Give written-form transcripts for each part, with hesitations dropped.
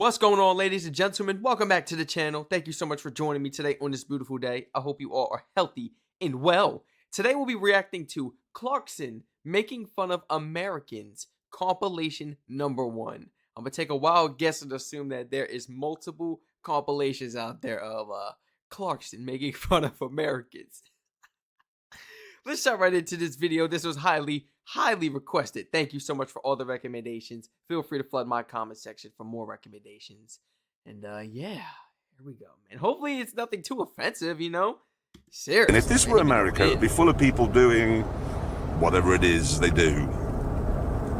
What's going on, ladies and gentlemen? Welcome back to the channel. Thank you so much for joining me today on this beautiful day. I hope you all are healthy and well. Today we'll be reacting to Clarkson making fun of Americans, compilation number 1. I'm going to take a wild guess and assume that there is multiple compilations out there of Clarkson making fun of Americans. Let's jump right into this video. This was highly requested. Thank you so much for all the recommendations. Feel free to flood my comment section for more recommendations. And yeah, here we go, man. Hopefully it's nothing too offensive, you know? Seriously. And if this were America, it'd be full of people doing whatever it is they do.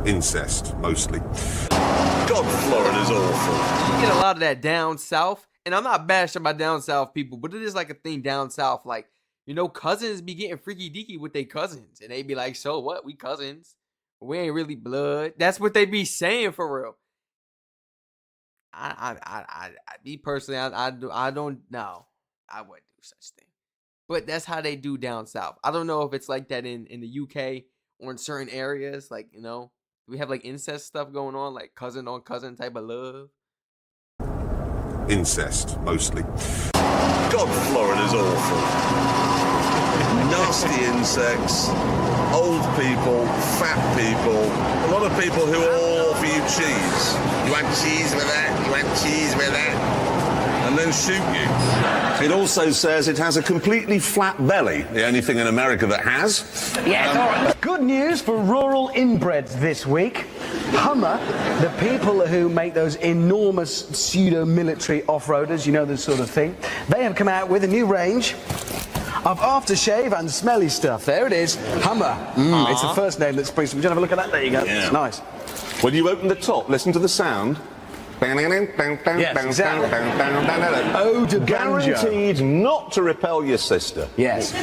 Incest, mostly. God, Florida's awful. You get a lot of that down south. And I'm not bashing my down south people, but it is like a thing down south. Like, you know, cousins be getting freaky deaky with their cousins. And they be like, so what? We cousins. We ain't really blood. That's what they be saying for real. Me personally, I don't know. I wouldn't do such thing. But that's how they do down south. I don't know if it's like that in the UK or in certain areas. Like, you know, we have like incest stuff going on, like cousin on cousin type of love. Incest, mostly. God, Florida's awful. Nasty insects, old people, fat people, a lot of people who all offer you cheese. You want cheese with that? You want cheese with that? And then shoot you. It also says it has a completely flat belly, the only thing in America that has. Yeah, good news for rural inbreds this week. Hummer, the people who make those enormous pseudo-military off-roaders, you know, this sort of thing, they have come out with a new range of aftershave and smelly stuff. There it is, Hummer. It's the first name that springs to me. Have a look at that. There you go. Yeah. It's nice. When you open the top, listen to the sound. Yes, exactly. Oh, to banjo. Guaranteed not to repel your sister. Yes.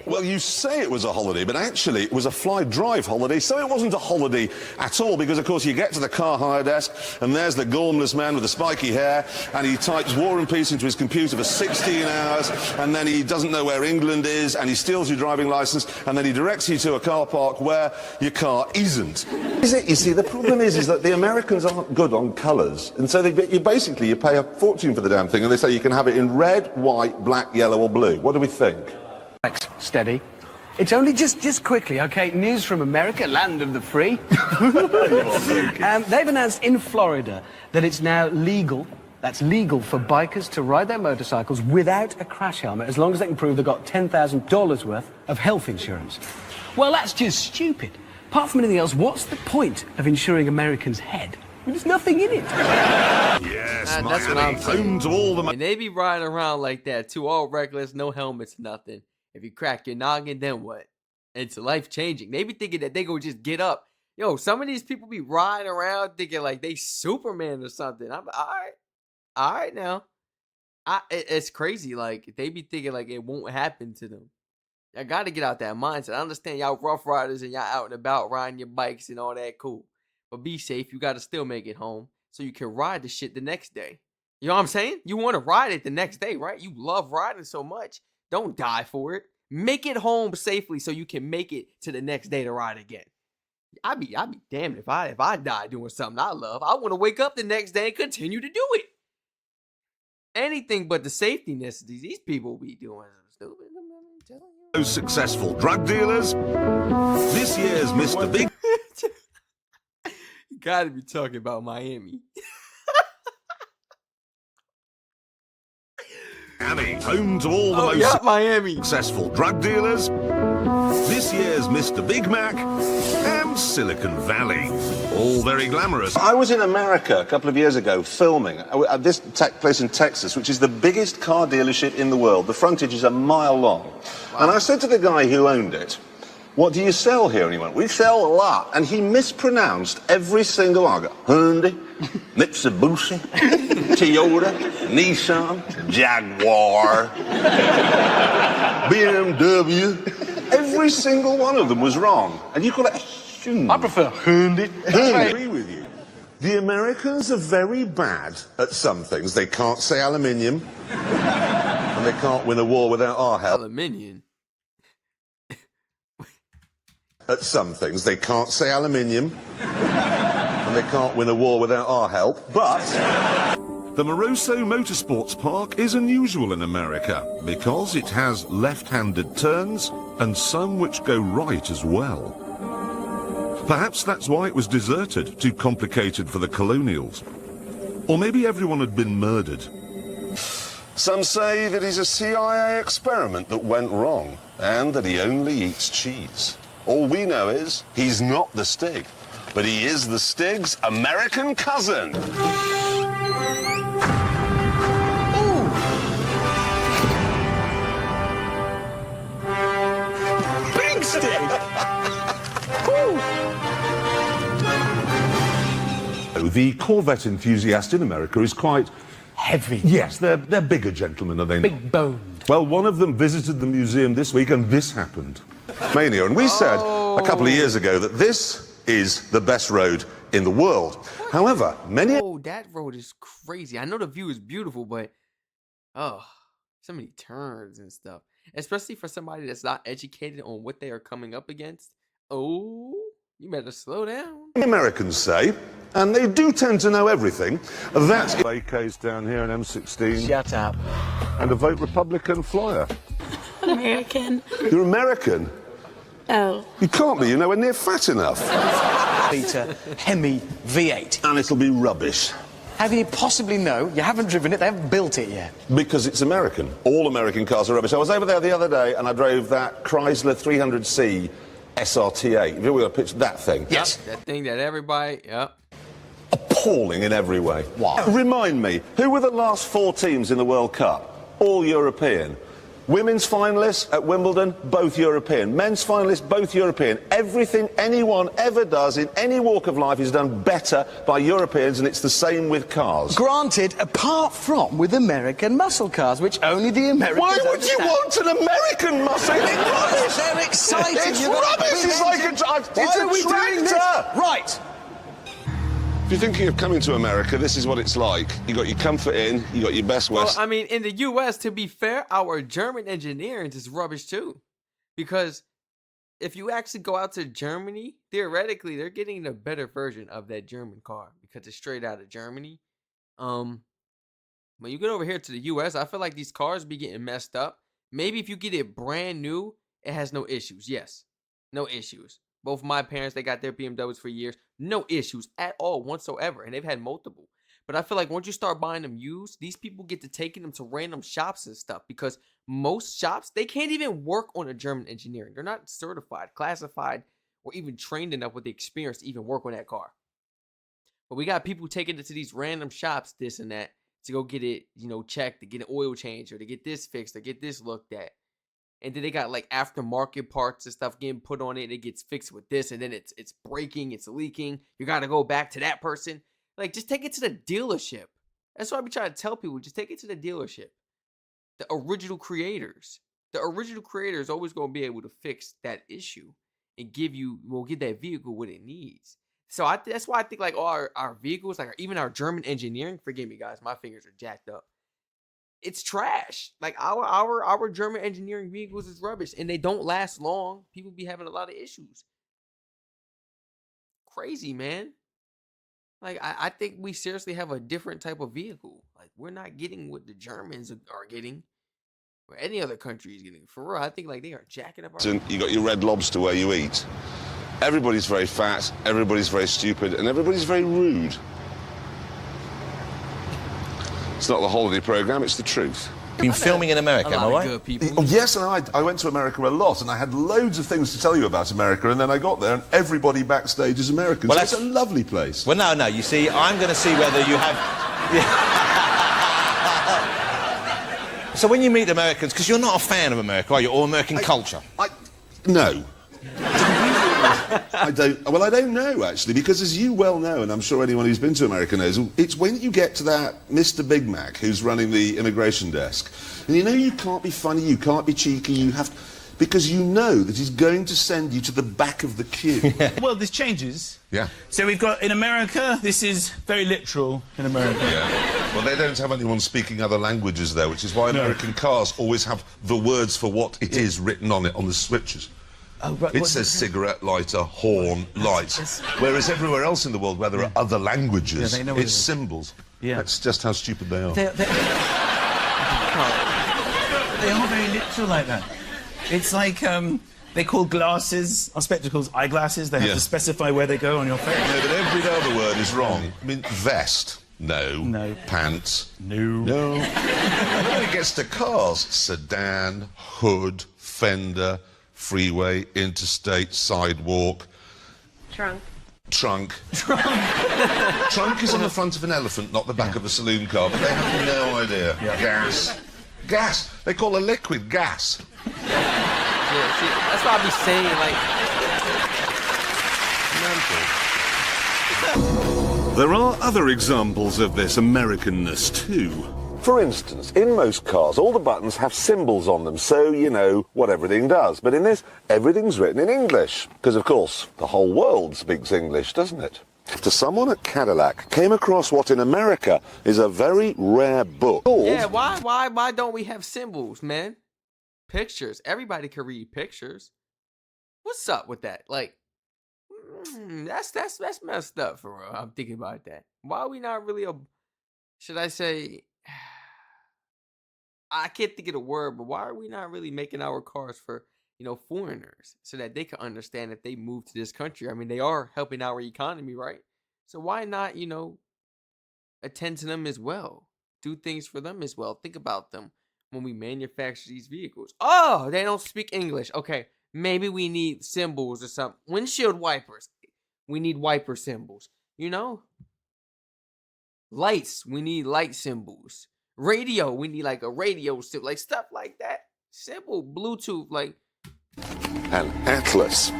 Well, you say it was a holiday, but actually it was a fly-drive holiday, so it wasn't a holiday at all, because, of course, you get to the car hire desk, and there's the gormless man with the spiky hair, and he types War and Peace into his computer for 16 hours, and then he doesn't know where England is, and he steals your driving licence, and then he directs you to a car park where your car isn't. Is it? You see, the problem is that the Americans aren't good on colours, and so you pay a fortune for the damn thing, and they say you can have it in red, white, black, yellow, or blue. What do we think? Steady. It's only just quickly, okay? News from America, land of the free. They've announced in Florida that it's now legal. That's legal for bikers to ride their motorcycles without a crash helmet, as long as they can prove they've got $10,000 worth of health insurance. Well, that's just stupid. Apart from anything else, what's the point of insuring Americans' head? There's nothing in it. Yes, that's what I'm saying. home to all the... And they be riding around like that too, all reckless, no helmets, nothing. If you crack your noggin, then what? It's life-changing. They be thinking that they go just get up. Yo, some of these people be riding around thinking like they Superman or something. I'm all right now. It's crazy. Like, they be thinking like it won't happen to them. I got to get out that mindset. I understand y'all rough riders and y'all out and about riding your bikes and all that, cool. But be safe. You got to still make it home so you can ride the shit the next day. You know what I'm saying? You want to ride it the next day, right? You love riding so much. Don't die for it. Make it home safely so you can make it to the next day to ride again. I'd be damned if I die doing something I love. I want to wake up the next day and continue to do it. Anything but the safetyness these people be doing. Stupid. I'm telling you. Those successful drug dealers. This year's Mr. Big... You gotta be talking about Miami. Home to all the most Miami. successful drug dealers. This year's Mr. Big Mac and Silicon Valley. All very glamorous. I was in America a couple of years ago filming at this place in Texas, which is the biggest car dealership in the world. The frontage is a mile long. Wow. And I said to the guy who owned it, "What do you sell here?" And he went, "We sell a lot." And he mispronounced every single one. Hyundai, Mitsubishi, Toyota, Nissan, Jaguar, BMW. Every single one of them was wrong. And you call it Hyundai. I prefer Hyundai. I agree with you. The Americans are very bad at some things. They can't say aluminium. And they can't win a war without our help. Aluminium. At some things. They can't say aluminium. And and they can't win a war without our help, but... The Moroso Motorsports Park is unusual in America because it has left-handed turns and some which go right as well. Perhaps that's why it was deserted, too complicated for the colonials. Or maybe everyone had been murdered. Some say that he's a CIA experiment that went wrong, and that he only eats cheese. All we know is he's not the Stig, but he is the Stig's American cousin. Big Stig! The Corvette enthusiast in America is quite... Heavy. Yes, they're bigger gentlemen, are they not? Big boned. Well, one of them visited the museum this week, and this happened. Mania, and we said a couple of years ago that this is the best road in the world. However, many... Oh, that road is crazy. I know the view is beautiful, but... Oh, so many turns and stuff. Especially for somebody that's not educated on what they are coming up against. Oh, you better slow down. Americans say, and they do tend to know everything, that AK's down here in M16. Shut up. And a vote Republican flyer. American. You're American? Oh. You can't be, you're nowhere near fat enough. Peter, Hemi V8. And it'll be rubbish. How do you possibly know? You haven't driven it, they haven't built it yet. Because it's American. All American cars are rubbish. I was over there the other day and I drove that Chrysler 300C SRT8. Have you ever pictured that thing? Yes. That thing that everybody... Yep. Appalling in every way. Wow. Remind me, who were the last 4 teams in the World Cup? All European. Women's finalists at Wimbledon, both European. Men's finalists, both European. Everything anyone ever does in any walk of life is done better by Europeans, and it's the same with cars. Granted, apart from with American muscle cars, which only the Americans Why would you understand. want an American muscle? It's rubbish! They're excited. It's You've got a rubbish! big It's like a, engine. it's Why a are we doing this? tractor! Right. If you're thinking of coming to America, this is what it's like. You got your Comfort Inn, you got your Best West. Well, I mean, in the U.S., to be fair, our German engineering is rubbish too. Because if you actually go out to Germany, theoretically, they're getting a better version of that German car because it's straight out of Germany. When you get over here to the U.S., I feel like these cars be getting messed up. Maybe if you get it brand new, it has no issues. Yes, no issues. Both my parents, they got their BMWs for years. No issues at all whatsoever. And they've had multiple. But I feel like once you start buying them used, these people get to taking them to random shops and stuff. Because most shops, they can't even work on a German engineering. They're not certified, classified, or even trained enough with the experience to even work on that car. But we got people taking it to these random shops, this and that, to go get it, checked, to get an oil change, or to get this fixed, or get this looked at. And then they got like aftermarket parts and stuff getting put on it. It gets fixed with this, and then it's breaking, it's leaking. You got to go back to that person. Like, just take it to the dealership. That's what I be trying to tell people. Just take it to the dealership. The original creators. The original creator is always going to be able to fix that issue and give that vehicle what it needs. So that's why I think like all our vehicles, like even our German engineering, forgive me guys, my fingers are jacked up. It's trash. Like our German engineering vehicles is rubbish, and they don't last long. People be having a lot of issues. Crazy, man. Like I think we seriously have a different type of vehicle. Like we're not getting what the Germans are getting, or any other country is getting. For real, I think like they are jacking up our. You got your Red Lobster where you eat. Everybody's very fat, everybody's very stupid, and everybody's very rude. It's not the holiday programme, it's the truth. Been filming in America, am I right? Good people. Oh, yes, and I went to America a lot, and I had loads of things to tell you about America, and then I got there, and everybody backstage is American. Well, so it's a lovely place. Well, no, you see, I'm going to see whether you have... So when you meet Americans, because you're not a fan of America, are you, or American culture? No. I don't know, actually, because as you well know, and I'm sure anyone who's been to America knows, it's when you get to that Mr. Big Mac who's running the immigration desk, and you can't be funny, you can't be cheeky, you have to, because you know that he's going to send you to the back of the queue. Well, there's changes. Yeah. So we've got, in America, this is very literal in America. Yeah. Well, they don't have anyone speaking other languages there, which is why American cars always have the words for what it is written on it on the switches. Oh, right, It what- says cigarette lighter, horn, light. Whereas everywhere else in the world where there are other languages, Yeah, they know what it's it is. symbols. Yeah. That's just how stupid they are. They are very literal like that. It's like they call glasses or spectacles eyeglasses. They have Yeah. to specify where they go on your face. No, but every other word is wrong. I mean, vest. No. No. Pants. No. No. And when it gets to cars, sedan, hood, fender, freeway, interstate, sidewalk. Trunk. Trunk. Trunk is on the front of an elephant, not the back of a saloon car, but they have no idea. Yeah. Gas. Gas. They call a liquid gas. Yeah, see, that's what I be saying. Like, There are other examples of this Americanness too. For instance, in most cars, all the buttons have symbols on them, so you know what everything does. But in this, everything's written in English. Because, of course, the whole world speaks English, doesn't it? To someone at Cadillac, came across what in America is a very rare book called... yeah, why don't we have symbols, man? Pictures. Everybody can read pictures. What's up with that? Like, that's messed up for real. I'm thinking about that. Why are we not really should I say? I can't think of the word, but why are we not really making our cars for, foreigners so that they can understand if they move to this country? I mean, they are helping our economy, right? So why not, attend to them as well? Do things for them as well. Think about them when we manufacture these vehicles. Oh, they don't speak English. Okay, maybe we need symbols or something. Windshield wipers. We need wiper symbols. Lights. We need light symbols. Radio. We need like a radio symbol. Like stuff like that. Simple. Bluetooth. Like. An atlas.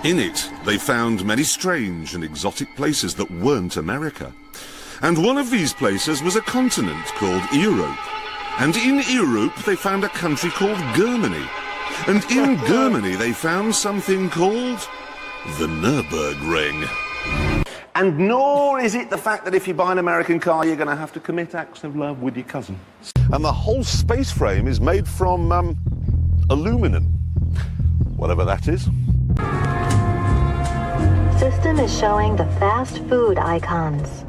In it, they found many strange and exotic places that weren't America. And one of these places was a continent called Europe. And in Europe, they found a country called Germany. And in Germany, they found something called the Nürburgring. And nor is it the fact that if you buy an American car, you're going to have to commit acts of love with your cousin. And the whole space frame is made from aluminum. Whatever that is. System is showing the fast food icons.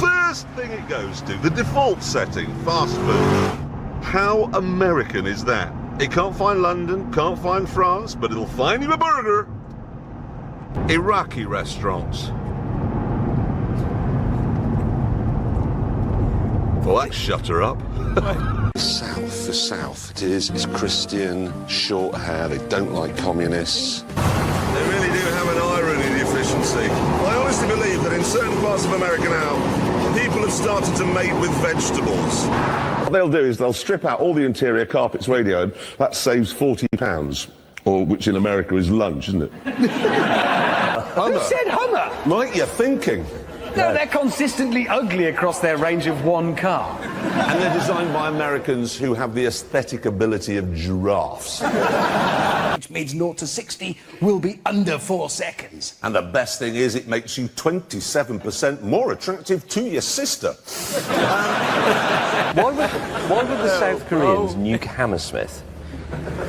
First thing it goes to, the default setting, fast food. How American is that? It can't find London, can't find France, but it'll find you a burger. Iraqi restaurants. Well, that shut her up. The South, it is. It's Christian, short hair, they don't like communists. They really do have an irony in the efficiency. I honestly believe that in certain parts of America now, people have started to mate with vegetables. What they'll do is they'll strip out all the interior carpets, radio, and that saves £40, or which in America is lunch, isn't it? Who said Hummer? Mike, you're thinking. No, they're consistently ugly across their range of one car. And they're designed by Americans who have the aesthetic ability of giraffes. Which means 0 to 60 will be under 4 seconds. And the best thing is it makes you 27% more attractive to your sister. Why would the South Koreans nuke Hammersmith?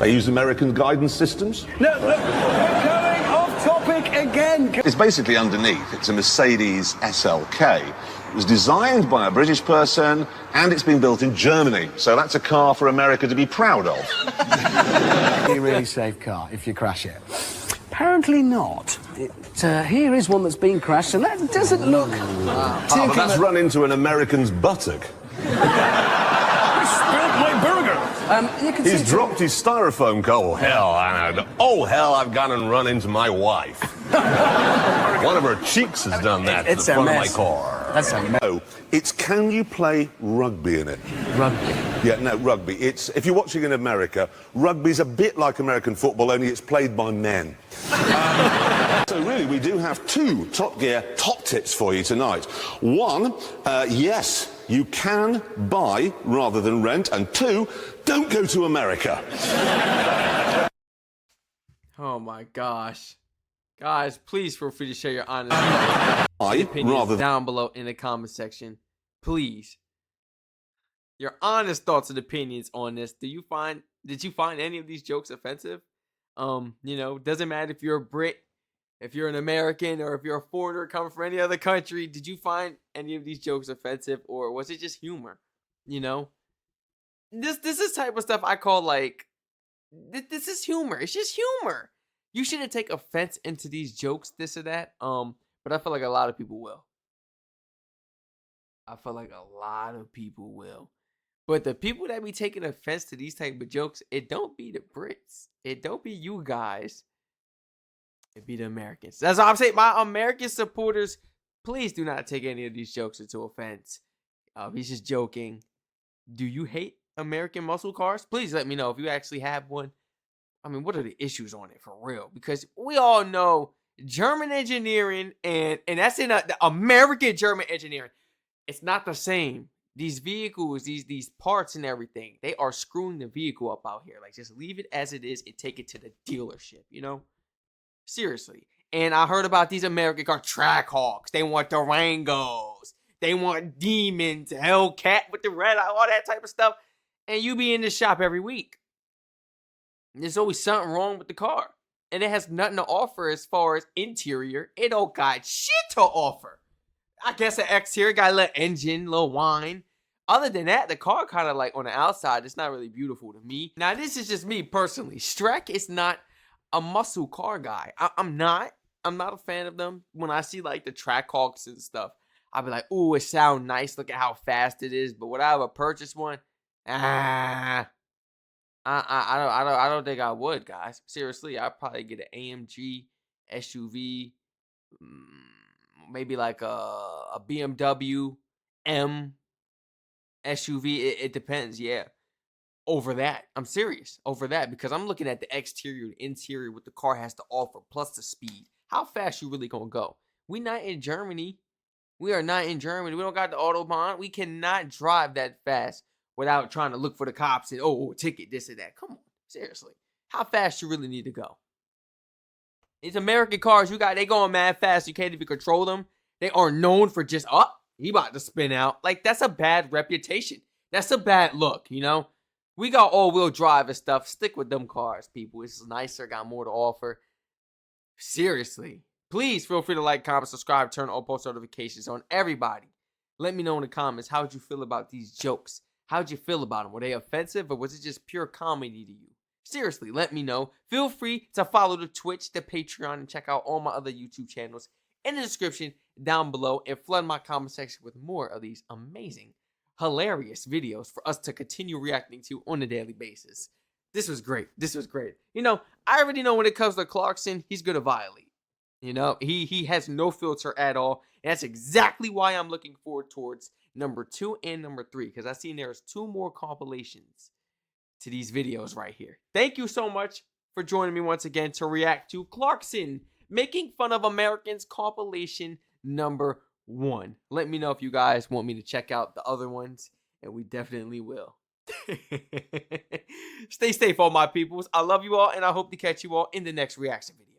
They use American guidance systems. No, look, we're going off topic again. It's basically underneath. It's a Mercedes SLK. It was designed by a British person and it's been built in Germany. So that's a car for America to be proud of. A really safe car if you crash it. Apparently not. Here is one that's been crashed, and that doesn't look too But that's run into an American's buttock. Spilled my burger. You can He's see dropped his styrofoam car. Oh, hell, oh, hell, I've gone and run into my wife. One of her cheeks has done that to It's the a front of mess. my car. That's a mess. No, it's can you play rugby in it? Rugby. Yeah, no, rugby. It's, if you're watching in America, rugby's a bit like American football, only it's played by men. So really, we do have 2 Top Gear top tips for you tonight. 1, yes, you can buy rather than rent, and 2, don't go to America. Oh my gosh. Guys, please feel free to share your honest opinions rather than down below in the comment section. Please. Your honest thoughts and opinions on this. Do you find Did you find any of these jokes offensive? Doesn't matter if you're a Brit, if you're an American, or if you're a foreigner coming from any other country. Did you find any of these jokes offensive, or was it just humor? This is type of stuff I call like this is humor. It's just humor. You shouldn't take offense into these jokes, this or that. But I feel like a lot of people will. But the people that be taking offense to these type of jokes, it don't be the Brits. It don't be you guys. It be the Americans. That's all I'm saying. My American supporters, please do not take any of these jokes into offense. He's just joking. Do you hate American muscle cars? Please let me know if you actually have one. I mean, what are the issues on it for real? Because we all know German engineering and that's in the American German engineering. It's not the same. These vehicles, these parts and everything, they are screwing the vehicle up out here. Like, just leave it as it is and take it to the dealership, Seriously. And I heard about these American car track hawks. They want Durangos. They want Demons, Hellcat with the red eye, all that type of stuff. And you be in the shop every week. There's always something wrong with the car. And it has nothing to offer as far as interior. It don't got shit to offer. I guess an exterior got a little engine, a little whine. Other than that, the car kind of like on the outside, it's not really beautiful to me. Now, this is just me personally. Strac is not a muscle car guy. I'm not a fan of them. When I see like the Trackhawks and stuff, I'll be like, ooh, it sounds nice. Look at how fast it is. But would I ever purchase one? I don't think I would, guys. Seriously, I'd probably get an AMG SUV, maybe like a BMW M SUV. It depends, yeah. Over that, I'm serious. Over that, because I'm looking at the exterior and interior, what the car has to offer, plus the speed. How fast you really gonna go? We not in Germany. We are not in Germany. We don't got the Autobahn. We cannot drive that fast without trying to look for the cops and, ticket, this and that. Come on, seriously. How fast you really need to go? These American cars, they going mad fast. You can't even control them. They are known for just, he about to spin out. Like, that's a bad reputation. That's a bad look, We got all-wheel drive and stuff. Stick with them cars, people. It's nicer, got more to offer. Seriously. Please feel free to like, comment, subscribe, turn on post notifications on everybody. Let me know in the comments, how'd you feel about these jokes? How'd you feel about them? Were they offensive or was it just pure comedy to you? Seriously, let me know. Feel free to follow the Twitch, the Patreon, and check out all my other YouTube channels in the description down below and flood my comment section with more of these amazing, hilarious videos for us to continue reacting to on a daily basis. This was great. I already know when it comes to Clarkson, he's going to violate. He has no filter at all. And that's exactly why I'm looking forward towards number 2 and number 3. Because I seen there's 2 more compilations to these videos right here. Thank you so much for joining me once again to react to Clarkson Making Fun of Americans compilation number 1. Let me know if you guys want me to check out the other ones. And we definitely will. Stay safe, all my peoples. I love you all. And I hope to catch you all in the next reaction video.